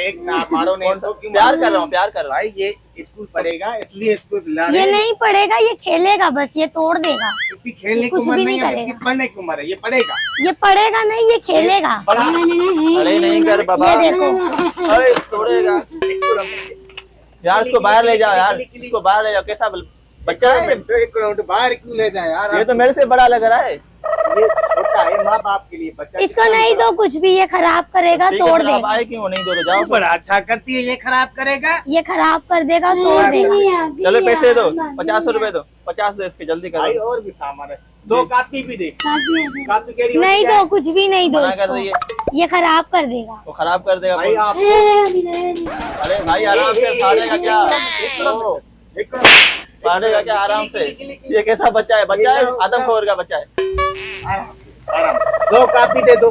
एक ना मारो नहीं तो क्यों प्यार कर रहा हूँ, प्यार कर रहा हूँ। भाई ये स्कूल पढ़ेगा इसलिए इसको दिला रहे ये हैं। नहीं पढ़ेगा, ये खेलेगा बस, ये तोड़ देगा। इसकी खेलने की कुछ उम्र भी नहीं नहीं है, इसकी करेगा। पढ़ने की उम्र है, ये पढ़ेगा। ये पढ़ेगा नहीं, ये खेलेगा। बड़ा अरे नहीं कर बाबा, ये देखो, अरे तोड़ेगा यार, इसको बाहर ले जाओ यार, इसको बाहर ले जाओ। कैसा बच्चा है? तो एक राउंड बाहर क्यों ले जाए यार? ये तो मेरे से बड़ा लग रहा है। ये छोटा है माँ बाप के लिए, बच्चा इसको नहीं दो कुछ भी, ये खराब करेगा, ठीक है, तोड़ फिर आप देगा। आए क्यों नहीं? दो तो जाओ। बड़ा अच्छा करती है, ये खराब करेगा। ये खराब कर देगा, तोड़ देगा। चलो पैसे दो, 50 रुपए दो, 50 दो इसके, जल्दी भाई करो। और भी सामान है, दो कापी भी दे। कापी कह रही हो नहीं क्या दो, है? कुछ भी नहीं दो मना कर रही है, इसको, ये खराब कर देगा। वो खराब कर देगा। भाई आप अरे भाई आराम से, फाड़ेगा क्या? फाड़ेगा क्या आराम से? ये कैसा बच्चा है? बच्चा है, आदमखोर का बच्चा है। दो कापी दे दो।